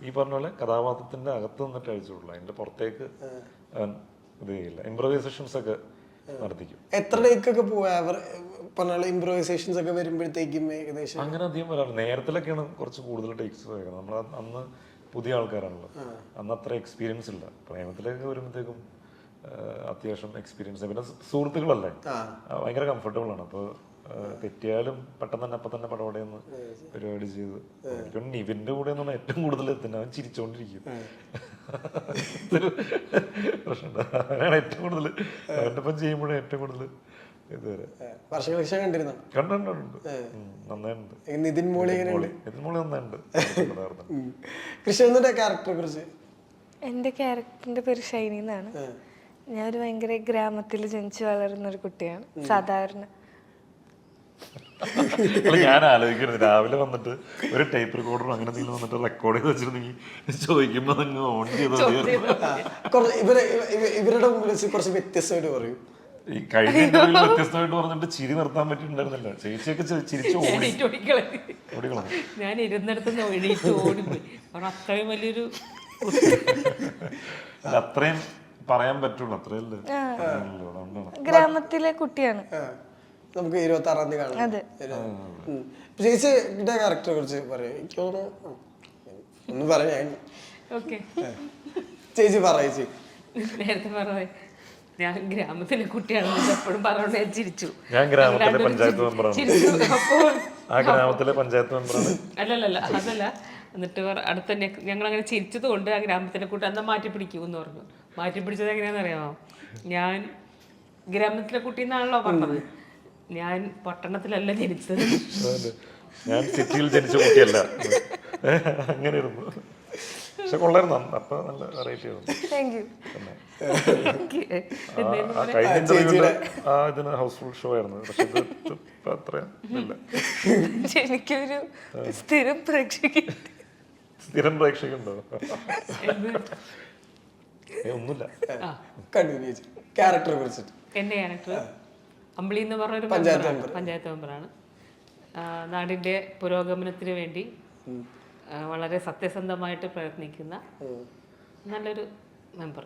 ഈ പറഞ്ഞ പോലെ കഥാപാത്രത്തിന്റെ അകത്ത് നിന്നിട്ട് അഴിച്ചുവിടില്ല, അതിന്റെ പുറത്തേക്ക് ഇത് ചെയ്യില്ല. ഇംപ്രവൈസേഷൻസ് ഒക്കെ നടത്തിക്കും. എത്ര ടേക്കൊക്കെ പോവാ ഇംപ്രവൈസേഷൻസ് ഒക്കെ വരുമ്പോഴത്തേക്കും ഏകദേശം? അങ്ങനെ അധികം വരാറില്ല. നേരത്തിലൊക്കെയാണ് കുറച്ച് കൂടുതൽ ടേക്സ് വരുന്നത്. നമ്മൾ അന്ന് പുതിയ ആൾക്കാരാണല്ലോ, അന്ന് അത്ര എക്സ്പീരിയൻസ് ഇല്ല. പ്രേമത്തിലേക്ക് വരുമ്പോഴത്തേക്കും അത്യാവശ്യം എക്സ്പീരിയൻസ്. പിന്നെ സുഹൃത്തുക്കളല്ലേ, ഭയങ്കര കംഫർട്ടബിൾ ആണ്. അപ്പോൾ തെറ്റിയാലും പെട്ടെന്ന് തന്നെ അപ്പം തന്നെ പടപടയെന്ന് പരിപാടി ചെയ്ത് എനിക്ക് നിവിന്റെ കൂടെ നിന്നാണ് ഏറ്റവും കൂടുതൽ എത്തുന്നത്. അവൻ ചിരിച്ചോണ്ടിരിക്കും, പ്രശ്നമുണ്ട്. അവനാണ് ഏറ്റവും കൂടുതൽ, അവൻ്റെ ഒപ്പം ചെയ്യുമ്പോഴേ ഏറ്റവും കൂടുതൽ ഇതുവരെ കണ്ടിട്ടുണ്ട്. നന്നായിട്ടുണ്ട്. നിതിൻ മോളി നന്നായിട്ടുണ്ട്. കൃഷ്ണന്റെ ക്യാരക്ടറെ കുറിച്ച്? എൻ്റെ ക്യാരക്ടറിന്റെ പേര് ഷൈനി എന്നാണ്. ഞാനൊരു ഭയങ്കര ഗ്രാമത്തിൽ ജനിച്ചു വളർന്ന ഒരു കുട്ടിയാണ്. സാധാരണ ഞാൻ ആലോചിക്കുന്നത് രാവിലെ വന്നിട്ട് ഒരു ടൈപ്പ് റെക്കോർഡർ അങ്ങനെ എന്തെങ്കിലും വന്നിട്ട് റെക്കോർഡ് ചെയ്ത് വെച്ചിട്ടുണ്ടെങ്കിൽ ചോദിക്കുമ്പോ അങ്ങ് ഓൺ ചെയ്ത് ഇവരുടെ മുമ്പിൽ കുറച്ച് വ്യത്യസ്തമായിട്ട് പറയും. ഈ കഴിഞ്ഞ ഇന്റർവ്യൂവിൽ വ്യത്യസ്തമായിട്ട് പറഞ്ഞിട്ട് ചിരി നിർത്താൻ പറ്റിയിട്ടുണ്ടായിരുന്നില്ല. ചേച്ചിയൊക്കെ ചിരിച്ചു ഓടിക്കളഞ്ഞു. ഞാൻ ഇരുന്നിടത്തുനിന്ന് എണീറ്റ് ഓടിപ്പോയി. അത്രയും വലിയൊരു അത്രയും പറയാൻ പറ്റുള്ളൂ, അത്രയല്ലേ. ഗ്രാമത്തിലെ കുട്ടിയാണ്. നമുക്ക് 26-ാം തീയതി കാണാം. ചേച്ചിയുടെ ക്യാരക്ടറെ കുറിച്ച് പറയാം. എനിക്ക് തോന്നുന്നു ഒന്ന് പറയാൻ ചേച്ചി പറയേച്ചി. നേരത്തെ പറഞ്ഞേ ഞാൻ ഗ്രാമത്തിലെ കുട്ടിയാണെന്ന് എപ്പോഴും പറഞ്ഞോണ്ട് ഞാൻ ചിരിച്ചു. ഞാൻ ഗ്രാമത്തിലെ പഞ്ചായത്ത് മെമ്പറാണ്. ആ ഗ്രാമത്തിലെ പഞ്ചായത്ത് മെമ്പറാണ്. അല്ലല്ല അതല്ല. എന്നിട്ട് അടുത്ത ഞങ്ങൾ അങ്ങനെ ചിരിച്ചത് കൊണ്ട് ആ ഗ്രാമത്തിലെ കുട്ടി അന്ന് മാറ്റി പിടിക്കുമെന്ന് പറഞ്ഞു. മാറ്റി പിടിച്ചത് എങ്ങനെയാണെന്ന് അറിയാമോ? ഞാൻ ഗ്രാമത്തിലെ കുട്ടി എന്നാണല്ലോ പറഞ്ഞത്. ഞാൻ പട്ടണത്തിലല്ല ജനിച്ചത്, ഞാൻ സിറ്റിയിൽ ജനിച്ച കുട്ടിയല്ല. അങ്ങനെയായിരുന്നു. പക്ഷെ കൊള്ളായിരുന്നു. അപ്പൊ നല്ല വെറൈറ്റി ആയിരുന്നു. കഴിഞ്ഞ ഇന്റർവ്യൂല് ഇതിന് ഹൗസ്ഫുൾ ഷോ ആയിരുന്നു. പക്ഷെ ഇത് അത്രയും ഇല്ല. എനിക്കൊരു സ്ഥിരം പ്രേക്ഷകണ്ടോ? ഒന്നുമില്ല. ക്യാരക്ടറെ കുറിച്ചിട്ട് എന്റെ ക്യാരക്ടർ അമ്പിളി എന്ന് പറഞ്ഞൊരു പഞ്ചായത്ത് മെമ്പറാണ്. നാടിന്റെ പുരോഗമനത്തിന് വേണ്ടി വളരെ സത്യസന്ധമായിട്ട് പ്രയത്നിക്കുന്ന നല്ലൊരു മെമ്പർ.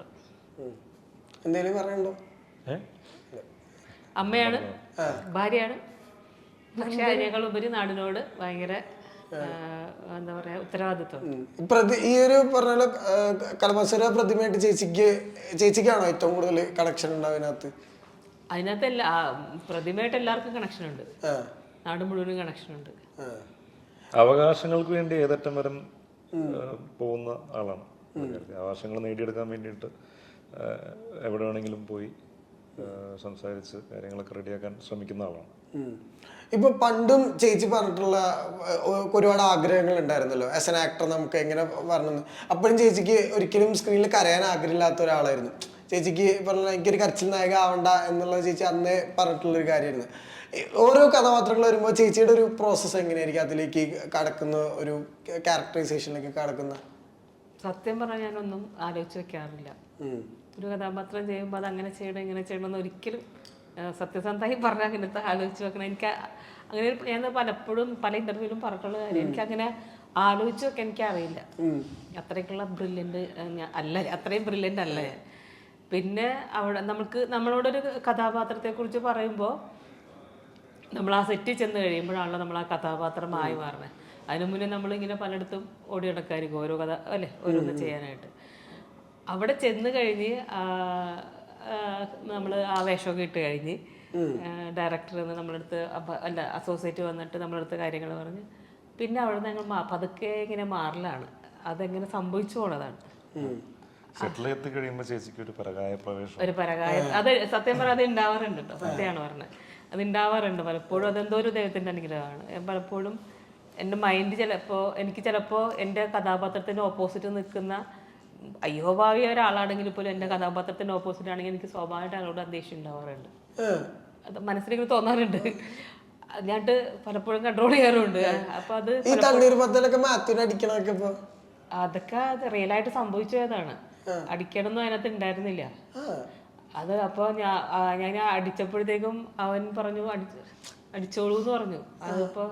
എന്തെങ്കിലും പറയണ്ടോ? അമ്മയാണ്, ഭാര്യയാണ്. പക്ഷെ അതിനേക്കാളുപരി നാടിനോട് ഭയങ്കര എന്താ പറയാ ഉത്തരവാദിത്വം. ഈ ഒരു പറഞ്ഞ കലമത്സര പ്രതിമയായിട്ട് ചേച്ചിക്കാണോ ഏറ്റവും കൂടുതൽ കണക്ഷൻ ഉണ്ടാവും? അതിനകത്ത് പ്രതിമയായിട്ട് എല്ലാവർക്കും കണക്ഷൻ ഉണ്ട്, നാട് മുഴുവനും കണക്ഷൻ ഉണ്ട്. അവകാശങ്ങൾക്ക് വേണ്ടി ഏതറ്റം വരെ പോകുന്ന ആളാണ്. അവകാശങ്ങൾ നേടിയെടുക്കാൻ വേണ്ടിയിട്ട് എവിടെ വേണമെങ്കിലും പോയി സംസാരിച്ച് കാര്യങ്ങളൊക്കെ റെഡിയാക്കാൻ ശ്രമിക്കുന്ന ആളാണ്. ഇപ്പൊ പണ്ടും ചേച്ചി പറഞ്ഞിട്ടുള്ള ഒരുപാട് ആഗ്രഹങ്ങൾ ഉണ്ടായിരുന്നല്ലോ ആസ് എൻ ആക്ടർ, നമുക്ക് എങ്ങനെ പറഞ്ഞു. അപ്പോഴും ചേച്ചിക്ക് ഒരിക്കലും സ്ക്രീനിൽ കരയാൻ ആഗ്രഹമില്ലാത്ത ഒരാളായിരുന്നു. ചേച്ചിക്ക് പറഞ്ഞ എനിക്കൊരു കരച്ചിൽ നായിക ആവണ്ട എന്നുള്ളത് ചേച്ചി അന്നേ പറഞ്ഞിട്ടുള്ളൊരു കാര്യമായിരുന്നു. ഓരോ കഥാപാത്രങ്ങൾ വരുമ്പോൾ ചേച്ചിയുടെ ഒരു പ്രോസസ്സ് എങ്ങനെയായിരിക്കും അതിലേക്ക് കടക്കുന്ന, ഒരു ക്യാരക്ടറൈസേഷനിലേക്ക് കടക്കുന്ന? സത്യം പറഞ്ഞാൽ ഞാനൊന്നും ആലോചിച്ച് വെക്കാറില്ല. ഒരു കഥാപാത്രം ചെയ്യുമ്പോൾ അത് അങ്ങനെ ചെയ്യണം ഇങ്ങനെ ചെയ്യണമെന്ന് ഒരിക്കലും സത്യസന്ധമായി പറഞ്ഞാൽ അങ്ങനത്തെ ആലോചിച്ച് വെക്കണം. എനിക്ക് അങ്ങനെ ഞാൻ പലപ്പോഴും പല ഇന്റർവ്യൂവിലും പറഞ്ഞിട്ടുള്ള കാര്യം, എനിക്കങ്ങനെ ആലോചിച്ച് വെക്കാൻ എനിക്കറിയില്ല. അത്രയ്ക്കുള്ള ബ്രില്യൻ്റ് അല്ല, അത്രയും ബ്രില്യൻ്റ് അല്ല ഞാൻ. പിന്നെ അവിടെ നമ്മളോടൊരു കഥാപാത്രത്തെക്കുറിച്ച് പറയുമ്പോൾ നമ്മൾ ആ സെറ്റിൽ ചെന്ന് കഴിയുമ്പോഴാണല്ലോ നമ്മൾ ആ കഥാപാത്രമായി മാറണേ. അതിനു മുന്നേ നമ്മളിങ്ങനെ പലയിടത്തും ഓടി നടക്കായിരിക്കും ഓരോ കഥ അല്ലേ, ഓരോന്ന് ചെയ്യാനായിട്ട്. അവിടെ ചെന്ന് കഴിഞ്ഞ് നമ്മൾ ആ വേഷമൊക്കെ ഇട്ട് കഴിഞ്ഞ് ഡയറക്ടർ നമ്മളടുത്ത് അല്ല അസോസിയേറ്റ് വന്നിട്ട് നമ്മളടുത്ത് കാര്യങ്ങൾ പറഞ്ഞ് പിന്നെ അവിടെ നിന്ന് ഞങ്ങൾ പതുക്കെ ഇങ്ങനെ മാറലാണ്. അതെങ്ങനെ സംഭവിച്ചു പോണതാണ്. ഒരു പരകായം അത് സത്യം പറഞ്ഞാൽ അത് ഉണ്ടാവാറുണ്ട് കേട്ടോ, സത്യമാണ് പറഞ്ഞത്. അത് ഉണ്ടാവാറുണ്ട് പലപ്പോഴും. അതെന്തോ ഒരു ദൈവത്തിൻ്റെ അനുഗ്രഹമാണ്. പലപ്പോഴും എൻ്റെ മൈൻഡ് എനിക്ക് ചിലപ്പോൾ എൻ്റെ കഥാപാത്രത്തിൻ്റെ ഓപ്പോസിറ്റ് നിൽക്കുന്ന അയ്യോഭാവിയ ഒരാളാണെങ്കിൽ പോലും എൻ്റെ കഥാപാത്രത്തിൻ്റെ ഓപ്പോസിറ്റ് ആണെങ്കിൽ എനിക്ക് സ്വാഭാവികമായിട്ട് അയാളോട് ദേഷ്യം ഉണ്ടാവാറുണ്ട്. അത് മനസ്സിലേക്ക് തോന്നാറുണ്ട്. ഞാനിട്ട് പലപ്പോഴും കൺട്രോൾ ചെയ്യാറുണ്ട്. അപ്പൊ അത് അതൊക്കെ റിയലായിട്ട് സംഭവിച്ചതാണ്. അടിക്കണമെന്നും അതിനകത്ത് ഉണ്ടായിരുന്നില്ല. അത് അപ്പോൾ ഞാൻ അടിച്ചപ്പോഴത്തേക്കും അവൻ പറഞ്ഞു അടിച്ചോളൂ എന്ന് പറഞ്ഞു. അതിപ്പോൾ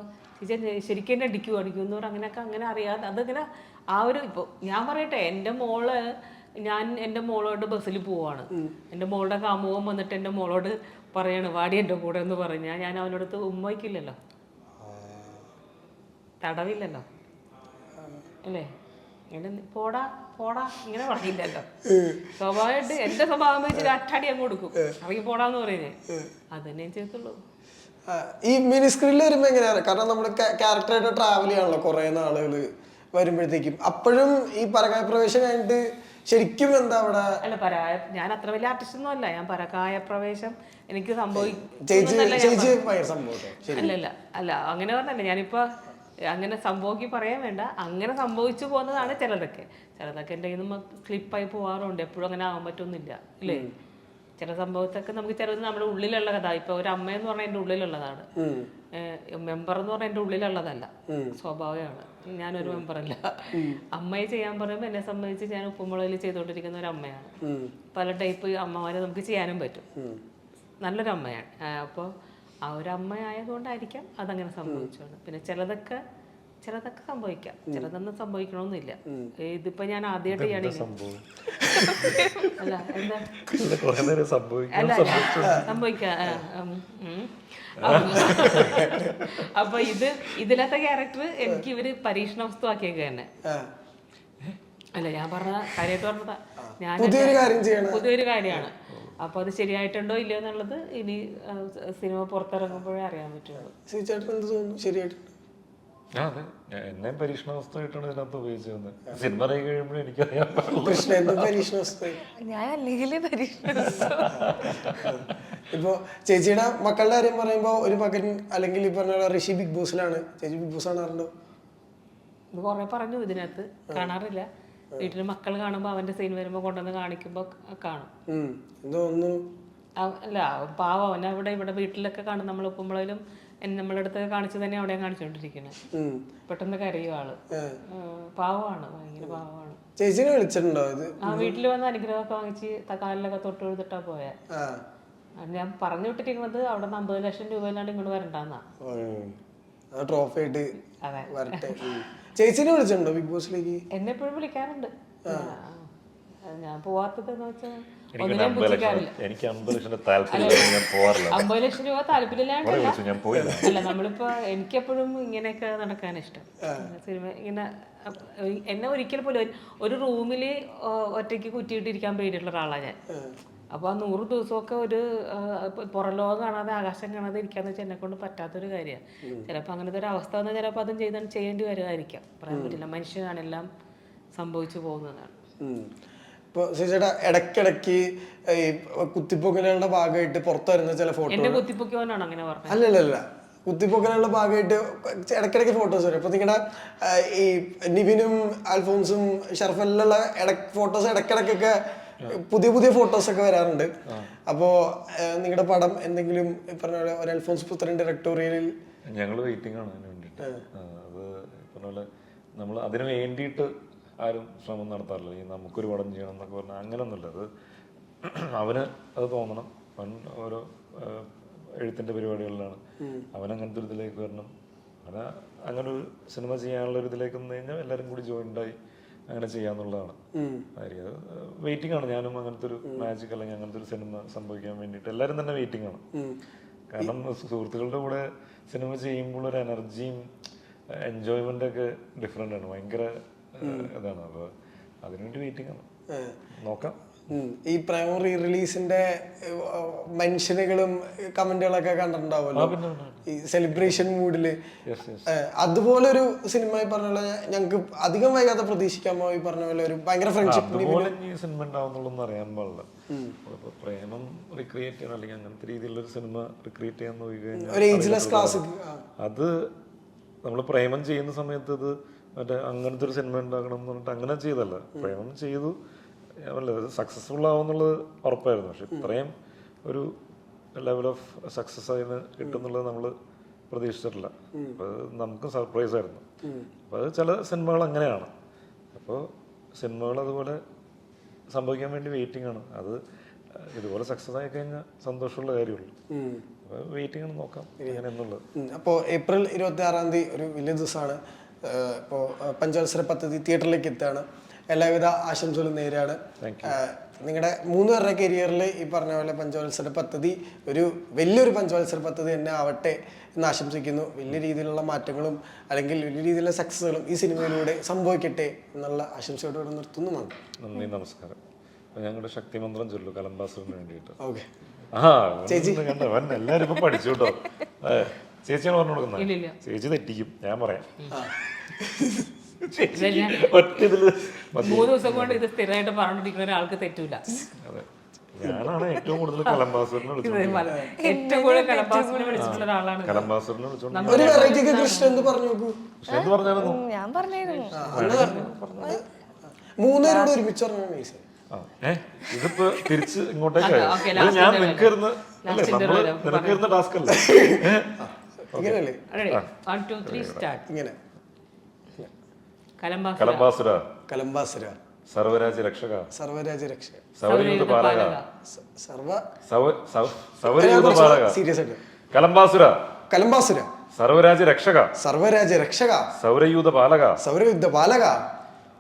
ചേച്ചി ശരിക്കും എന്നെ അടിക്കൂ എന്ന് പറഞ്ഞു. അങ്ങനെയൊക്കെ അങ്ങനെ അറിയാതെ അതിങ്ങനെ ആ ഒരു ഇപ്പോൾ ഞാൻ പറയട്ടെ, ഞാൻ എൻ്റെ മോളോട് ബസ്സിൽ പോവാണ്. എൻ്റെ മോളുടെ കാമുകൻ വന്നിട്ട് എൻ്റെ മോളോട് പറയാണ് വാടി എൻ്റെ കൂടെ എന്ന് പറഞ്ഞാൽ ഞാൻ അവനോടത്ത് ഉമ്മ വയ്ക്കില്ലല്ലോ, തടവില്ലല്ലോ അല്ലേ, ഇങ്ങനെ പോടാ പോടാ ഇങ്ങനെ പറയില്ലല്ലോ. സ്വാഭാവികമായിട്ട് എൻ്റെ സ്വഭാവം വെച്ചിട്ട് അറ്റടി അങ്ങ് കൊടുക്കും, ഇറങ്ങി പോടാന്ന് പറയുന്നേ. അത് തന്നെ ചെയ്തുള്ളൂ. ഈ മിനി സ്ക്രീനിൽ വരുമ്പോ എങ്ങനെയാണ്? കാരണം നമ്മുടെ ക്യാരക്ടറായിട്ട് ട്രാവൽ ചെയ്യാണല്ലോ കുറെ നാളുകൾ വരുമ്പോഴത്തേക്കും. അപ്പോഴും ഈ പരകായ പ്രവേശം കഴിഞ്ഞിട്ട് ശരിക്കും എന്താ അവിടെ? അല്ല, ഞാൻ അത്ര വലിയ ആർട്ടിസ്റ്റ് ഒന്നും അല്ല. ഞാൻ പരകായ പ്രവേശം എനിക്ക് അല്ല അങ്ങനെ പറഞ്ഞല്ലേ. ഞാനിപ്പോ അങ്ങനെ സംഭവിക്കി പറയാൻ വേണ്ട, അങ്ങനെ സംഭവിച്ചു പോകുന്നതാണ് ചിലതൊക്കെ. എൻ്റെ കയ്യിൽ നിന്ന് സ്ലിപ്പായി പോകാറുണ്ട്. എപ്പോഴും അങ്ങനെ ആവാൻ പറ്റൊന്നുമില്ല ഇല്ലേ. ചില സംഭവത്തൊക്കെ നമുക്ക് ചിലത് നമ്മുടെ ഉള്ളിലുള്ള കഥ. ഇപ്പൊ ഒരു അമ്മയെന്ന് പറഞ്ഞാൽ എൻ്റെ ഉള്ളിലുള്ളതാണ്, മെമ്പർ എന്ന് പറഞ്ഞാൽ എൻ്റെ ഉള്ളിലുള്ളതല്ല, സ്വാഭാവികമാണ്. ഞാനൊരു മെമ്പറല്ല. അമ്മയെ ചെയ്യാൻ പറയുമ്പോൾ എന്നെ സംബന്ധിച്ച് ഞാൻ ഉപ്പുമുളകിൽ ചെയ്തുകൊണ്ടിരിക്കുന്ന ഒരു അമ്മയാണ്. പല ടൈപ്പ് അമ്മമാരെ നമുക്ക് ചെയ്യാനും പറ്റും. നല്ലൊരു അമ്മയാണ്. അപ്പോൾ ആ ഒരു അമ്മ ആയതുകൊണ്ടായിരിക്കാം അതങ്ങനെ സംഭവിച്ചത്. പിന്നെ ചിലതൊക്കെ സംഭവിക്കാം, ചിലതൊന്നും സംഭവിക്കണമെന്നില്ല. ഇതിപ്പോ ഞാൻ ആദ്യമായിട്ട് അല്ല എന്താ സംഭവിക്കാം. അപ്പൊ ഇതിലത്തെ ക്യാരക്ടർ എനിക്ക് ഇവര് പരീക്ഷണ വസ്തു ആക്കിയൊക്കെ തന്നെ. അല്ല, ഞാൻ പറഞ്ഞ കാര്യമായിട്ട് പറഞ്ഞതാ. ഞാൻ പുതിയൊരു കാര്യമാണ്. അപ്പൊ അത് ശരിയായിട്ടുണ്ടോ ഇല്ലയോ എന്നുള്ളത് ഇനി സിനിമ പുറത്തിറങ്ങുമ്പോഴേ അറിയാൻ പറ്റുള്ളൂ. അതെ, എന്നെ പരീക്ഷണ വസ്തുവായിട്ടാണ് ഇതിനകത്ത് ഉപയോഗിച്ചത്. സിനിമ ഇറങ്ങി കഴിയുമ്പോഴേ എനിക്കറിയാം. ഞാൻ അല്ലെങ്കിൽ ഇപ്പൊ ചേച്ചിയുടെ മക്കളുടെ കാര്യം പറയുമ്പോ ഒരു മകൻ അല്ലെങ്കിൽ ഈ പറഞ്ഞ ഋഷി ബിഗ് ബോസിലാണ്. ചേച്ചി ബിഗ് ബോസ് കാണാറുണ്ടോ? ഇത് കുറെ പറഞ്ഞു, ഇതിനകത്ത് കാണാറില്ല. വീട്ടില് മക്കൾ കാണുമ്പോ അവന്റെ സീൻ വരുമ്പോ കൊണ്ടുവന്ന് കാണിക്കുമ്പോ കാണും. അല്ല, പാവം അവൻ ഇവിടെ വീട്ടിലൊക്കെ കാണും. നമ്മൾ ഉപ്പുമ്പളയിലും നമ്മളെ അടുത്ത് കാണിച്ചു തന്നെ അവിടെ കാണിച്ചോണ്ടിരിക്കണേ. പെട്ടെന്ന് കരയും ആള്. പാവമാണ്, ഭയങ്കര പാവമാണ്. ചേച്ചിനെ വിളിച്ചിട്ടുണ്ടോ? വീട്ടിൽ വന്ന് അനുഗ്രഹമൊക്കെ വാങ്ങിച്ച് കാലിലൊക്കെ തൊട്ട് എഴുതിട്ടാ പോയാ. ഞാൻ പറഞ്ഞു വിട്ടിരിക്കുന്നത് അവിടെ 50 ലക്ഷം രൂപയിലാണ് ഇങ്ങോട്ട് വരണ്ടെന്നാ. ട്രോഫി ആയിട്ട് വരട്ടെ. ചേച്ചിനെ വിളിച്ചിട്ടുണ്ടോ ബിഗ് ബോസിലേക്ക്? എന്നെ എപ്പോഴും വിളിക്കാറുണ്ട്. ഞാൻ പോവാത്തതെന്ന് വെച്ചാൽ എനിക്ക് 50 ലക്ഷം താല്പര്യം, ഞാൻ പോവാറില്ല. 50 ലക്ഷം രൂപ താല്പര്യമില്ലാണ്ടല്ല. അല്ല, നമ്മളിപ്പോ എനിക്കെപ്പോഴും ഇങ്ങനെയൊക്കെ നടക്കാൻ ഇഷ്ടം. സിനിമ ഇങ്ങനെ എന്നെ ഒരിക്കൽ പോലും ഒരു റൂമില് ഒറ്റയ്ക്ക് കുറ്റിയിട്ടിരിക്കാൻ പേടിയുള്ള ഒരാളാണ് ഞാൻ. അപ്പൊ ആ 100 ദിവസമൊക്കെ ഒരു പുറലോകം കാണാതെ ആകാശം കാണാതെ ഇരിക്കാന്ന് വെച്ചാൽ എന്നെ കൊണ്ട് പറ്റാത്തൊരു കാര്യമാണ്. ചിലപ്പോൾ അങ്ങനത്തെ ഒരു അവസ്ഥ വന്നാൽ ചിലപ്പോൾ അതും ചെയ്യേണ്ടി വരുമായിരിക്കാം, പറയാൻ പറ്റില്ല. മനുഷ്യനാണ്, എല്ലാം സംഭവിച്ചു പോകുന്നതാണ്. ഇപ്പൊ ചേട്ടാ ഇടയ്ക്കിടയ്ക്ക് ഈ കുത്തിപ്പൊക്കലുകളുടെ ഭാഗമായിട്ട് പുറത്തു വരുന്ന ചില ഫോട്ടോ, എന്റെ കുത്തിപ്പൊക്കുവാനാണ് അങ്ങനെ പറഞ്ഞത്? അല്ലല്ല, കുത്തിപ്പൊക്കലുകളുടെ ഭാഗമായിട്ട് ഇടയ്ക്കിടയ്ക്ക് ഫോട്ടോസ് വരും. അപ്പൊ നിങ്ങളുടെ ഈ നിവിനും അൽഫോൺസും ഷർഫലിലുള്ള ഫോട്ടോസ് ഇടയ്ക്കിടയ്ക്കൊക്കെ പുതിയ ഫോട്ടോസ് ഒക്കെ വരാറുണ്ട്. അപ്പോ നിങ്ങളുടെ പടം എന്തെങ്കിലും പറഞ്ഞ പോലെ ഒരു അൽഫോൺസ് പുത്രൻ ഡയറക്ടോറിയലിൽ ഞങ്ങൾ വെയിറ്റിംഗ് ആണ് അതിന് വേണ്ടിയിട്ട്. അത് പറഞ്ഞ പോലെ നമ്മൾ അതിന് വേണ്ടിയിട്ട് ആരും ശ്രമം നടത്താറില്ല. ഈ നമുക്കൊരു പടം ചെയ്യണം എന്നൊക്കെ പറഞ്ഞാൽ അങ്ങനെയൊന്നുമില്ല. അത് അവന് അത് തോന്നണം. അവൻ ഓരോ എഴുത്തിൻ്റെ പരിപാടികളിലാണ്. അവനങ്ങനത്തെ ഒരു ഇതിലേക്ക് വരണം. അവന് അങ്ങനെ ഒരു സിനിമ ചെയ്യാനുള്ള ഒരു ഇതിലേക്ക് വന്നു കഴിഞ്ഞാൽ എല്ലാവരും കൂടി ജോയിൻ്റായി അങ്ങനെ ചെയ്യാന്നുള്ളതാണ് കാര്യം. അത് വെയിറ്റിംഗ് ആണ്. ഞാനും അങ്ങനത്തെ ഒരു മാജിക് അല്ലെങ്കിൽ അങ്ങനത്തെ ഒരു സിനിമ സംഭവിക്കാൻ വേണ്ടിയിട്ട് എല്ലാവരും തന്നെ വെയിറ്റിംഗ് ആണ്. കാരണം സുഹൃത്തുക്കളുടെ കൂടെ സിനിമ ചെയ്യുമ്പോൾ ഒരു എനർജിയും എൻജോയ്മെന്റ് ഒക്കെ ഡിഫറെന്റ് ആണ്, ഭയങ്കര ഇതാണ്. അപ്പോൾ അതിനുവേണ്ടി വെയിറ്റിംഗ് ആണ്. നോക്കാം. ഈ പ്രൈമ റീ റിലീസിന്റെ മെൻഷനുകളും കമന്റുകളൊക്കെ കണ്ടിട്ടുണ്ടാവുമല്ലോ ഈ സെലിബ്രേഷൻ മൂഡില്. അതുപോലൊരു സിനിമ ഈ പറഞ്ഞ പോലെ ഞങ്ങൾക്ക് അധികം വൈകാതെ പ്രതീക്ഷിക്കാമോ? ഈ പറഞ്ഞ പോലെ ഒരു ഭയങ്കര ഫ്രണ്ട്ഷിപ്പ് സിനിമ ഉണ്ടാവുന്നുള്ളൊന്നും അറിയാൻ പാടില്ല. പ്രേമം റിക്രിയേറ്റ് ചെയ്യണം അല്ലെങ്കിൽ അങ്ങനത്തെ രീതിയിലുള്ള ഒരു സിനിമ റിക്രിയേറ്റ് ചെയ്യാൻ നോക്കി കഴിഞ്ഞാൽ അത് നമ്മൾ പ്രേമം ചെയ്യുന്ന സമയത്ത് ഇത് മറ്റേ അങ്ങനത്തെ ഒരു സിനിമ ഉണ്ടാക്കണം എന്ന് പറഞ്ഞിട്ട് അങ്ങനെ ചെയ്തല്ല. പ്രേമം ചെയ്തു, സക്സസ്ഫുൾ ആവുന്നുള്ളത് ഉറപ്പായിരുന്നു. പക്ഷെ ഇത്രയും ഒരു ലെവൽ ഓഫ് സക്സസ് അതിന് കിട്ടുന്നുള്ളത് നമ്മൾ പ്രതീക്ഷിച്ചിട്ടില്ല. അപ്പോൾ അത് നമുക്ക് സർപ്രൈസ് ആയിരുന്നു. അപ്പോൾ അത് ചില സിനിമകൾ അങ്ങനെയാണ്. അപ്പോൾ സിനിമകൾ അതുപോലെ സംഭവിക്കാൻ വേണ്ടി വെയിറ്റിംഗ് ആണ്. അത് ഇതുപോലെ സക്സസ് ആയി കഴിഞ്ഞാൽ സന്തോഷമുള്ള കാര്യമുള്ളൂ. അപ്പോൾ വെയിറ്റിംഗ് ആണ്, നോക്കാം എങ്ങനെ എന്നുള്ളത്. അപ്പോൾ ഏപ്രിൽ 26 ഒരു വലിയ ദിവസമാണ്. ഇപ്പോൾ പഞ്ചവത്സര പദ്ധതി തിയേറ്ററിലേക്ക് എത്തുകയാണ്. എല്ലാവിധ ആശംസകളും നേരെയാണ്. നിങ്ങളുടെ 3 പേരുടെ കരിയറിൽ ഈ പറഞ്ഞ പോലെ പഞ്ചവത്സര പദ്ധതി ഒരു വലിയൊരു പഞ്ചവത്സര പദ്ധതി തന്നെ ആവട്ടെ എന്ന് ആശംസിക്കുന്നു. വലിയ രീതിയിലുള്ള മാറ്റങ്ങളും അല്ലെങ്കിൽ വലിയ രീതിയിലുള്ള സക്സസുകളും ഈ സിനിമയിലൂടെ സംഭവിക്കട്ടെ എന്നുള്ള ആശംസയോടെ നിർത്തുന്നു. നന്ദി, നമസ്കാരം. അപ്പോൾ ഞങ്ങളുടെ ശക്തിമന്ത്രം ചൊല്ലു കലംബാസുറിന് വേണ്ടിയിട്ട്. ഓക്കെ. കണ്ടോ അവൻ എല്ലാവരും ഇപ്പൊ പഠിച്ചു കേട്ടോ. ചേച്ചിയാണ് പറഞ്ഞു കൊടുക്കുന്നത്. ചേച്ചി തെറ്റിക്കും, ഞാൻ പറയാം. ഒറ്റ ഇതില് 3 ദിവസം കൊണ്ട് ഇത് സ്ഥിരമായിട്ട് പറഞ്ഞിരിക്കുന്ന ഒരാൾക്ക് തെറ്റൂല. അതെ, ഞാനാണ് ഏറ്റവും കൂടുതൽ കലംബാസുറിനെ വിളിച്ചോണ്ട് ഏറ്റവും കൂടുതൽ കലംബാസിനെ വിളിച്ചിട്ടുള്ള ഒരാളാണ്. കലംബാസുറിനെ വിളിച്ചോണ്ട് ഒരു വെറൈറ്റിക്ക് കൃഷ്ണൻ എന്ത് പറഞ്ഞു നോക്കൂ. എന്ത് പറഞ്ഞായിരുന്നു? ഞാൻ പറഞ്ഞായിരുന്നു 3 പേരോട് ഒരുമിച്ച് പറഞ്ഞു. ഇതിപ്പോ തിരിച്ച് ഇങ്ങോട്ടേക്ക് ഞാൻ നിനക്കിരുന്ന നിനക്കിരുന്ന ടാസ്ക് അല്ലേ? ഇങ്ങനെയല്ലേ? 1 2 3 സ്റ്റാർട്ട്. ഇങ്ങനെ കലംബാസുര കലംബാസുര സർവരാജ രക്ഷക സർവരാജ രക്ഷക സൗരയൂഥ പാലക സൗരയൂഥ പാലക സീരിയസ് ആയിട്ട് കലംബാസുര കലംബാസുര സർവരാജ രക്ഷക സർവരാജ രക്ഷക സൗരയൂഥ പാലക സൗരയുദ്ധ പാലക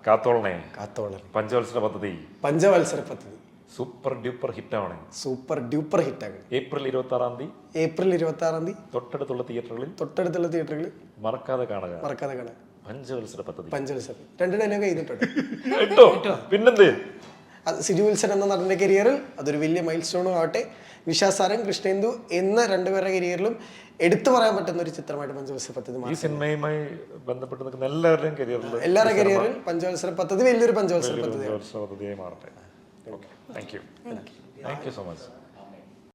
കാത്തോളനെ കാത്തോളൻ പഞ്ചവത്സര Padhathi Panchavalsara Padhathi super duper hit ആവണേ. സൂപ്പർ ഡ്യൂപ്പർ ഹിറ്റ് ആകണം. ഏപ്രിൽ 26 ഏപ്രിൽ 26 തൊട്ടടുത്തുള്ള തിയേറ്ററുകളിൽ മറക്കാതെ കാണുക. കാണാം പഞ്ചവത്സര പദ്ധതി. പഞ്ചവത്സര 2 ഡയലോഗ് എഴുതിയിട്ടുണ്ട്. പിന്നെന്തേ? സിജു വിൽസൺ എന്ന നടന്റെ കരിയറിൽ അതൊരു വലിയ മൈൽ സ്റ്റോണും ആവട്ടെ. നിഷാസാരൻ, കൃഷ്ണേന്ദു എന്ന 2 പേരുടെ കരിയറിലും എടുത്തു പറയാൻ പറ്റുന്ന ഒരു ചിത്രമായിട്ട് പഞ്ചവത്സര പദ്ധതി ഈ സിനിമയുമായി ബന്ധപ്പെട്ട് നിൽക്കുന്ന എല്ലാവരുടെയും എല്ലാവരുടെ കരിയറിൽ പഞ്ചവത്സര പദ്ധതി വലിയൊരു പഞ്ചവത്സര പദ്ധതിയായി മാറട്ടെ. Thank you so much.